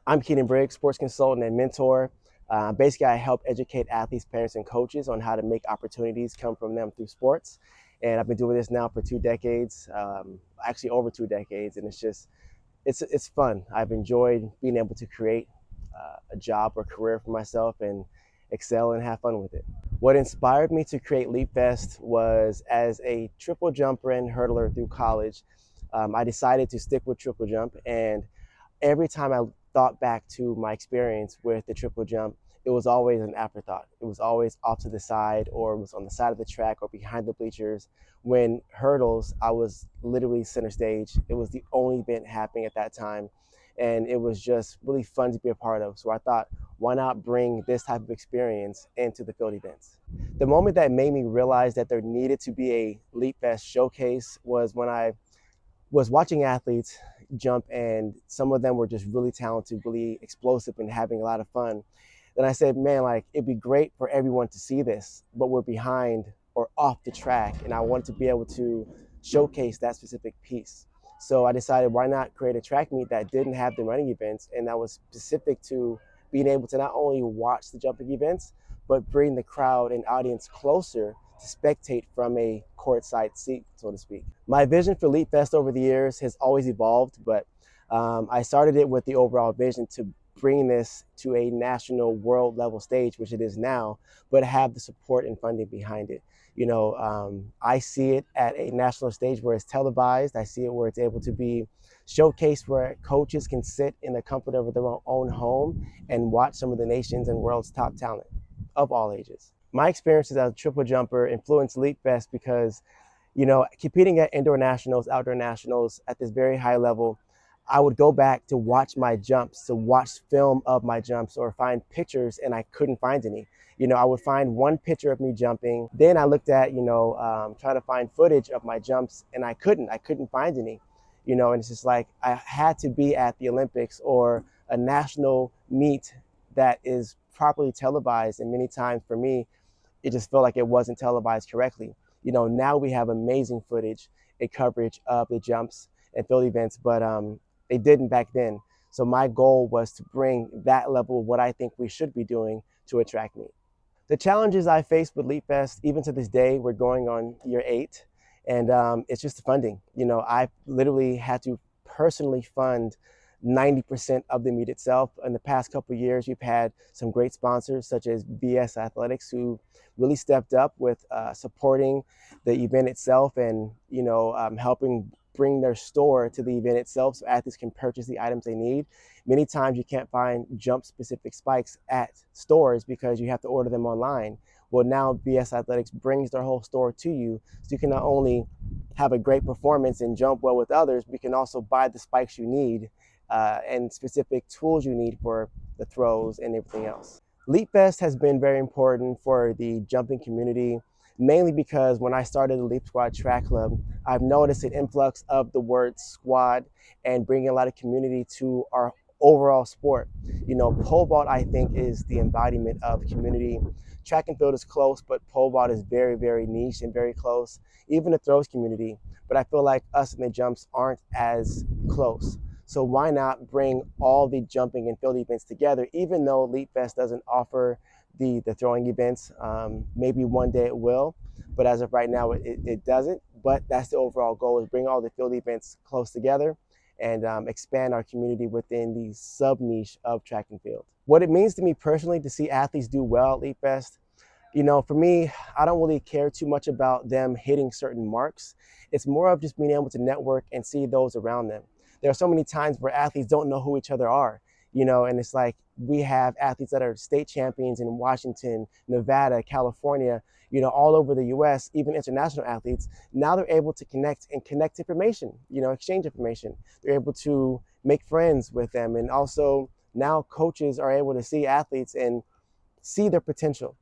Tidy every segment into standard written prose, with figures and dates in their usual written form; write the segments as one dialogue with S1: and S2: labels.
S1: I'm Keinan Briggs, sports consultant and mentor. Basically, I help educate athletes, parents, and coaches on how to make opportunities come from them through sports. And I've been doing this now for 2 decades, actually over 2 decades, and it's fun. I've enjoyed being able to create a job or career for myself and excel and have fun with it. What inspired me to create Leap Fest was as a triple jumper and hurdler through college. I decided to stick with triple jump, and every time I thought back to my experience with the triple jump, it was always an afterthought. It was always off to the side, or it was on the side of the track or behind the bleachers. When hurdles, I was literally center stage. It was the only event happening at that time. And it was just really fun to be a part of. So I thought, why not bring this type of experience into the field events? The moment that made me realize that there needed to be a Leap Fest showcase was when I was watching athletes jump, and some of them were just really talented, really explosive, and having a lot of fun. Then I said, man, like it'd be great for everyone to see this, but we're behind or off the track, and I wanted to be able to showcase that specific piece. So I decided, why not create a track meet that didn't have the running events, and that was specific to being able to not only watch the jumping events, but bring the crowd and audience closer to spectate from a courtside seat, so to speak. My vision for Leap Fest over the years has always evolved, but I started it with the overall vision to bring this to a national world level stage, which it is now, but have the support and funding behind it. I see it at a national stage where it's televised. I see it where it's able to be showcased, where coaches can sit in the comfort of their own home and watch some of the nation's and world's top talent of all ages. My experiences as a triple jumper influenced Leap Fest because, competing at indoor nationals, outdoor nationals at this very high level, I would go back to watch my jumps, to watch film of my jumps or find pictures, and I couldn't find any. I would find one picture of me jumping. Then I looked at, trying to find footage of my jumps, and I couldn't find any. And it's just like I had to be at the Olympics or a national meet that is properly televised. And many times for me, it just felt like it wasn't televised correctly. Now we have amazing footage and coverage of the jumps and field events, but they didn't back then. So my goal was to bring that level of what I think we should be doing to a track meet. The challenges I faced with Leap Fest, even to this day, we're going on year 8, and it's just the funding. I literally had to personally fund 90% of the meet itself. In the past couple of years, we've had some great sponsors such as BS Athletics, who really stepped up with supporting the event itself, and helping bring their store to the event itself so athletes can purchase the items they need. Many times you can't find jump specific spikes at stores because you have to order them online. Well, now BS Athletics brings their whole store to you, so you can not only have a great performance and jump well with others, but you can also buy the spikes you need and specific tools you need for the throws and everything else. Leap Fest has been very important for the jumping community, mainly because when I started the Leap Squad Track Club, I've noticed an influx of the word squad and bringing a lot of community to our overall sport. Pole vault, I think, is the embodiment of community. Track and field is close, but pole vault is very, very niche and very close. Even the throws community, but I feel like us and the jumps aren't as close. So why not bring all the jumping and field events together, even though Leap Fest doesn't offer the throwing events. Maybe one day it will, but as of right now, it doesn't. But that's the overall goal, is bring all the field events close together and expand our community within the sub niche of track and field. What it means to me personally to see athletes do well at Leap Fest, for me, I don't really care too much about them hitting certain marks. It's more of just being able to network and see those around them. There are so many times where athletes don't know who each other are, and it's like we have athletes that are state champions in Washington, Nevada, California, all over the US, even international athletes. Now they're able to connect information, exchange information. They're able to make friends with them. And also now coaches are able to see athletes and see their potential.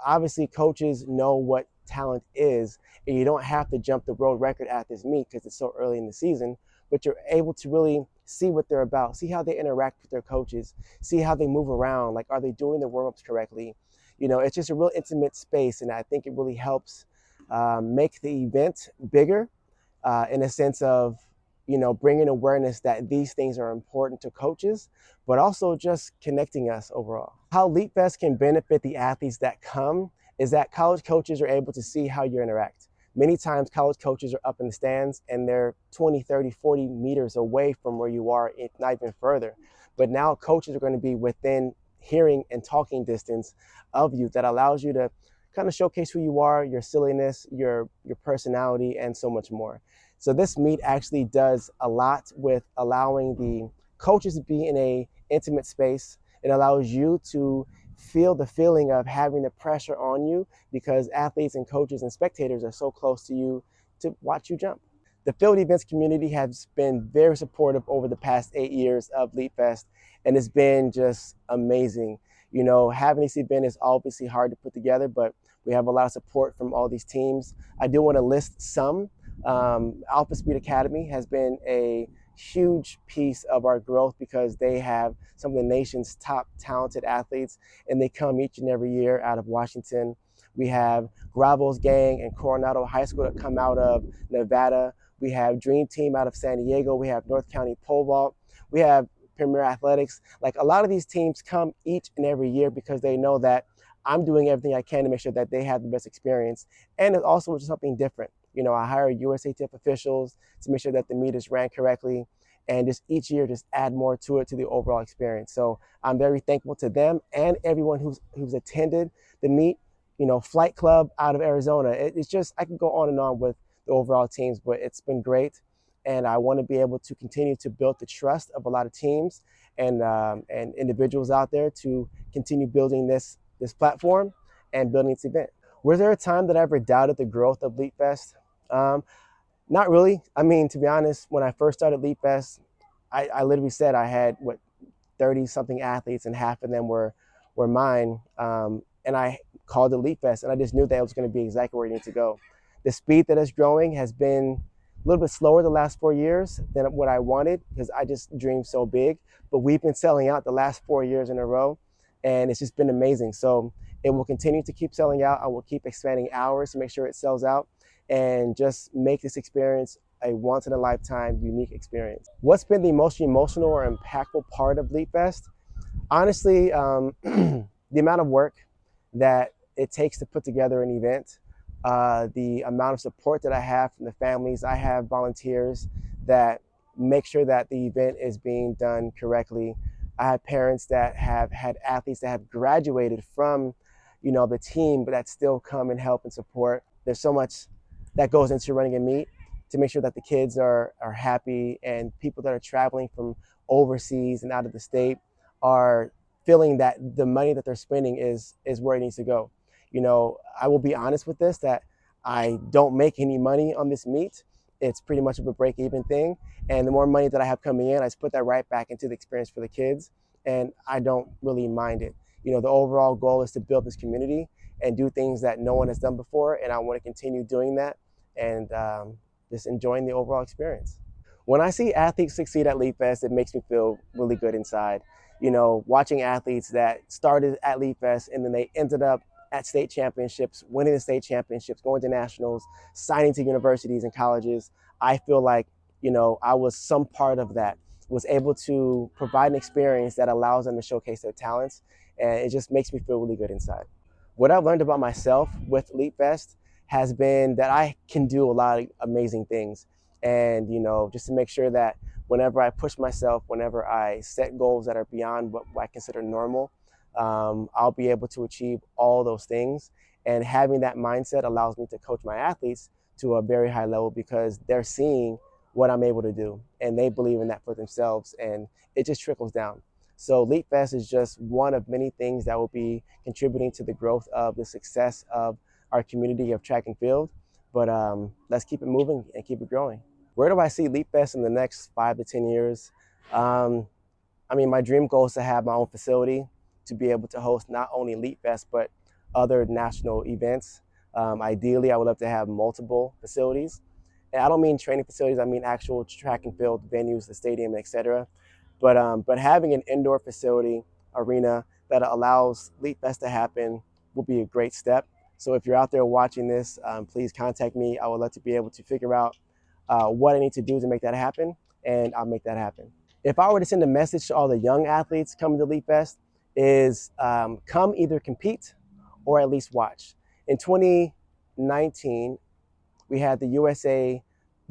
S1: Obviously coaches know what talent is, and you don't have to jump the world record at this meet because it's so early in the season, but you're able to really see what they're about, see how they interact with their coaches, see how they move around, like are they doing their warm-ups correctly. It's just a real intimate space, and I think it really helps make the event bigger in a sense of bringing awareness that these things are important to coaches, but also just connecting us overall. How Leap Fest can benefit the athletes that come is that college coaches are able to see how you interact. Many times college coaches are up in the stands and they're 20, 30, 40 meters away from where you are, if not even further. But now coaches are going to be within hearing and talking distance of you. That allows you to kind of showcase who you are, your silliness, your personality, and so much more. So this meet actually does a lot with allowing the coaches to be in a intimate space. It allows you to feel the feeling of having the pressure on you because athletes and coaches and spectators are so close to you to watch you jump. The field events community has been very supportive over the past 8 years of Leap Fest, and it's been just amazing. Having this event is obviously hard to put together, but we have a lot of support from all these teams. I do want to list some. Alpha Speed Academy has been a huge piece of our growth because they have some of the nation's top talented athletes, and they come each and every year out of Washington. We have Gravel's Gang and Coronado High School that come out of Nevada. We have Dream Team out of San Diego. We have North County Pole Vault. We have Premier Athletics. Like, a lot of these teams come each and every year because they know that I'm doing everything I can to make sure that they have the best experience. And it's also something different. I hire USATF officials to make sure that the meet is ran correctly, and just each year just add more to it, to the overall experience. So I'm very thankful to them and everyone who's attended the meet. Flight Club out of Arizona. It's just, I could go on and on with the overall teams, but it's been great. And I want to be able to continue to build the trust of a lot of teams and individuals out there to continue building this platform and building this event. Was there a time that I ever doubted the growth of Leap Fest? Um, Not really. I mean, to be honest, when I first started Leap Fest, I literally said I had 30 something athletes and half of them were mine. And I called it Leap Fest, and I just knew that it was going to be exactly where it needed to go. The speed that it's growing has been a little bit slower the last 4 years than what I wanted because I just dreamed so big. But we've been selling out the last 4 years in a row, and it's just been amazing. So it will continue to keep selling out. I will keep expanding hours to make sure it sells out and just make this experience a once in a lifetime unique experience. What's been the most emotional or impactful part of Leap Fest? Honestly, the amount of work that it takes to put together an event, the amount of support that I have from the families. I have volunteers that make sure that the event is being done correctly. I have parents that have had athletes that have graduated from, the team, but that still come and help and support. There's so much that goes into running a meet to make sure that the kids are happy, and people that are traveling from overseas and out of the state are feeling that the money that they're spending is where it needs to go. I will be honest with this, that I don't make any money on this meet. It's pretty much of a break even thing. And the more money that I have coming in, I just put that right back into the experience for the kids. And I don't really mind it. The overall goal is to build this community and do things that no one has done before. And I want to continue doing that and just enjoying the overall experience. When I see athletes succeed at Leap Fest, it makes me feel really good inside. Watching athletes that started at Leap Fest and then they ended up at state championships, winning the state championships, going to nationals, signing to universities and colleges. I feel like, I was some part of that, was able to provide an experience that allows them to showcase their talents. And it just makes me feel really good inside. What I've learned about myself with Leap Fest has been that I can do a lot of amazing things. And, just to make sure that whenever I push myself, whenever I set goals that are beyond what I consider normal, I'll be able to achieve all those things. And having that mindset allows me to coach my athletes to a very high level because they're seeing what I'm able to do and they believe in that for themselves, and it just trickles down. So Leap Fest is just one of many things that will be contributing to the growth of the success of our community of track and field. But let's keep it moving and keep it growing. Where do I see Leap Fest in the next 5 to 10 years? Um, my dream goal is to have my own facility to be able to host not only Leap Fest, but other national events. Ideally, I would love to have multiple facilities. And I don't mean training facilities, I mean actual track and field venues, the stadium, etc. But having an indoor facility, arena that allows Leap Fest to happen will be a great step. So if you're out there watching this, please contact me. I would love to be able to figure out what I need to do to make that happen, and I'll make that happen. If I were to send a message to all the young athletes coming to Leap Fest, is come either compete or at least watch. In 2019, we had the USA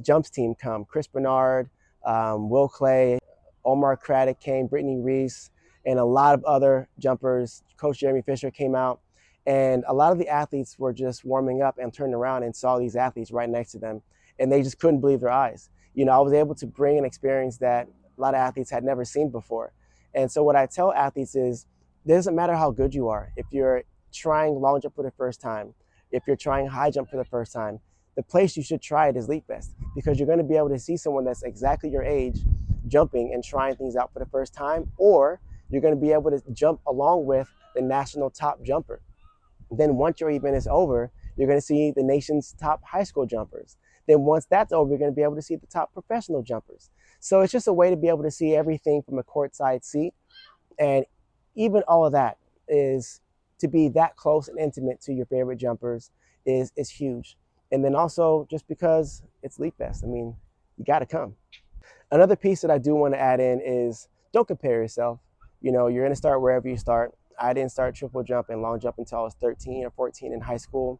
S1: jumps team come. Chris Bernard, Will Clay, Omar Craddock came, Brittany Reese, and a lot of other jumpers. Coach Jeremy Fisher came out, and a lot of the athletes were just warming up and turned around and saw these athletes right next to them, and they just couldn't believe their eyes. You know, I was able to bring an experience that a lot of athletes had never seen before. And so what I tell athletes is, it doesn't matter how good you are. If you're trying long jump for the first time, if you're trying high jump for the first time, the place you should try it is Leap Fest, because you're going to be able to see someone that's exactly your age jumping and trying things out for the first time, or you're going to be able to jump along with the national top jumper. Then once your event is over, you're going to see the nation's top high school jumpers. Then once that's over, you're going to be able to see the top professional jumpers. So it's just a way to be able to see everything from a courtside seat. And even all of that is, to be that close and intimate to your favorite jumpers is huge. And then also just because it's Leap Fest, I mean, you got to come. Another piece that I do want to add in is, don't compare yourself. You know, you're going to start wherever you start. I didn't start triple jump and long jump until I was 13 or 14 in high school.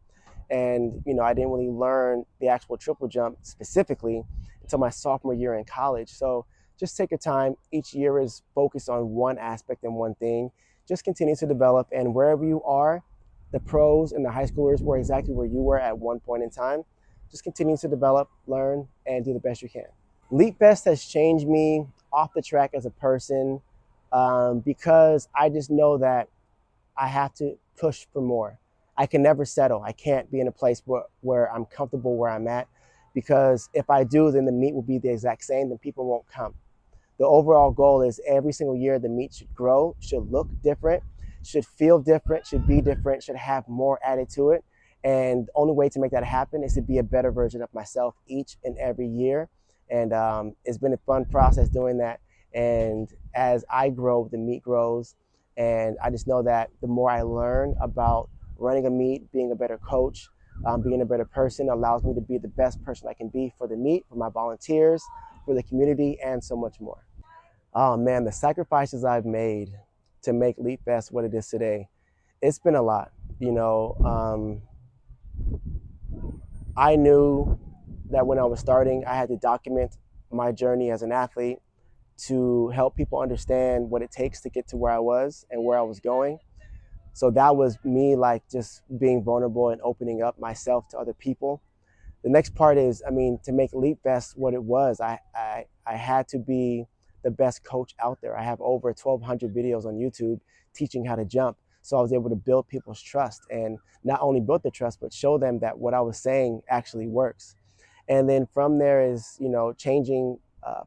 S1: And, you know, I didn't really learn the actual triple jump specifically until my sophomore year in college. So just take your time. Each year is focused on one aspect and one thing. Just continue to develop. And wherever you are, the pros and the high schoolers were exactly where you were at one point in time. Just continue to develop, learn, and do the best you can. Leap Fest has changed me off the track as a person, because I just know that I have to push for more. I can never settle. I can't be in a place where I'm comfortable where I'm at, because if I do, then the meet will be the exact same, then people won't come. The overall goal is every single year the meet should grow, should look different, should feel different, should be different, should have more added to it. And the only way to make that happen is to be a better version of myself each and every year. And it's been a fun process doing that. And as I grow, the meet grows. And I just know that the more I learn about running a meet, being a better coach, being a better person, allows me to be the best person I can be for the meet, for my volunteers, for the community, and so much more. Oh man, the sacrifices I've made to make Leap Fest what it is today, it's been a lot. You know, I knew that when I was starting, I had to document my journey as an athlete to help people understand what it takes to get to where I was and where I was going. So that was me, like, just being vulnerable and opening up myself to other people. The next part is, I mean, to make Leap Fest what it was, I had to be the best coach out there. I have over 1,200 videos on YouTube teaching how to jump. So I was able to build people's trust, and not only build the trust, but show them that what I was saying actually works. And then from there is, you know, changing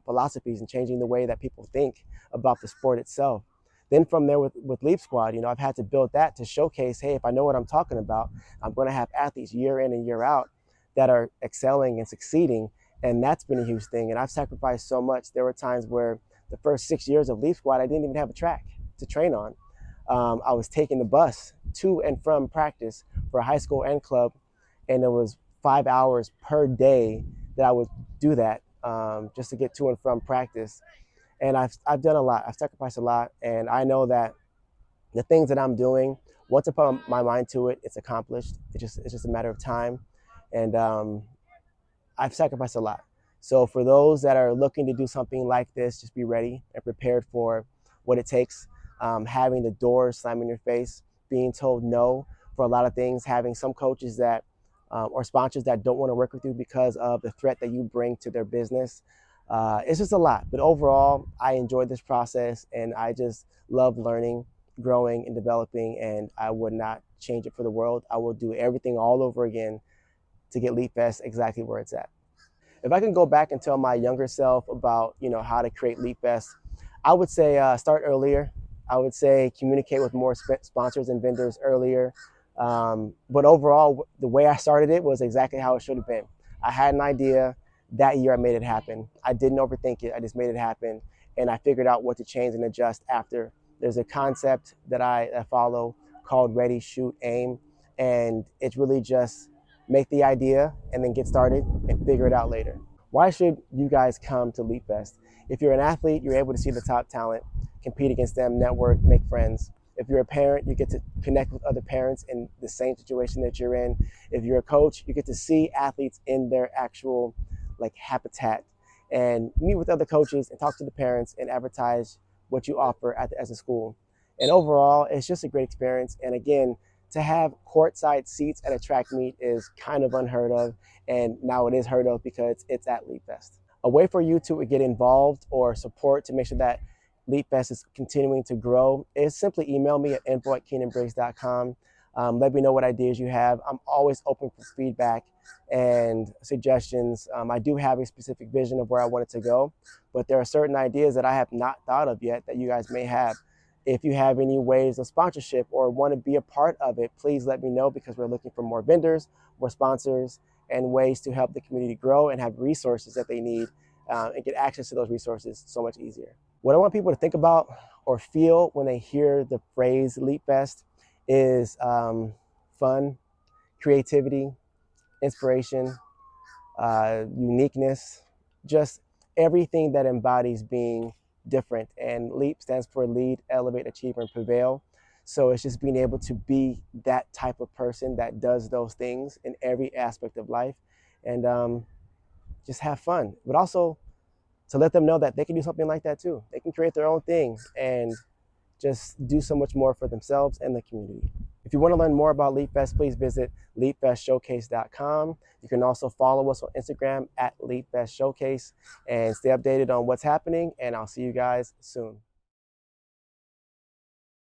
S1: philosophies and changing the way that people think about the sport itself. Then from there with Leap Squad, you know, I've had to build that to showcase, hey, if I know what I'm talking about, I'm going to have athletes year in and year out that are excelling and succeeding. And that's been a huge thing. And I've sacrificed so much. There were times where the first 6 years of Leap Squad, I didn't even have a track to train on. I was taking the bus to and from practice for high school and club. And it was 5 hours per day that I would do that, just to get to and from practice. And I've done a lot. I've sacrificed a lot. And I know that the things that I'm doing, once I put my mind to it, it's accomplished. It's just a matter of time. And I've sacrificed a lot. So for those that are looking to do something like this, just be ready and prepared for what it takes. Having the doors slam in your face, being told no for a lot of things, having some coaches that or sponsors that don't want to work with you because of the threat that you bring to their business. It's just a lot. But overall, I enjoyed this process, and I just love learning, growing, and developing. And I would not change it for the world. I will do everything all over again to get Leap Fest exactly where it's at. If I can go back and tell my younger self about, you know, how to create Leap Fest, I would say start earlier. I would say communicate with more sponsors and vendors earlier. But overall, the way I started it was exactly how it should have been. I had an idea. That year I made it happen. I didn't overthink it. I just made it happen. And I figured out what to change and adjust after. There's a concept that I follow called ready, shoot, aim. And it's really just make the idea and then get started and figure it out later. Why should you guys come to Leap Fest? If you're an athlete, you're able to see the top talent, compete against them, network, make friends. If you're a parent, you get to connect with other parents in the same situation that you're in. If you're a coach, you get to see athletes in their actual habitat and meet with other coaches and talk to the parents and advertise what you offer as a school. And overall, it's just a great experience. And again, to have courtside seats at a track meet is kind of unheard of. And now it is heard of because it's at Leap Fest. A way for you to get involved or support to make sure that Leap Fest is continuing to grow is simply email me at info@KeinanBriggs.com. Let me know what ideas you have. I'm always open for feedback and suggestions. I do have a specific vision of where I want it to go, but there are certain ideas that I have not thought of yet that you guys may have. If you have any ways of sponsorship or want to be a part of it, please let me know because we're looking for more vendors, more sponsors, and ways to help the community grow and have resources that they need and get access to those resources so much easier. What I want people to think about or feel when they hear the phrase Leap Fest is fun, creativity, inspiration, uniqueness, just everything that embodies being different. And LEAP stands for Lead, Elevate, Achieve, and Prevail. So it's just being able to be that type of person that does those things in every aspect of life and just have fun. But also to let them know that they can do something like that too. They can create their own thing and just do so much more for themselves and the community. If you want to learn more about Leap Fest, please visit leapfestshowcase.com. You can also follow us on Instagram at Leap Fest Showcase and stay updated on what's happening. And I'll see you guys soon.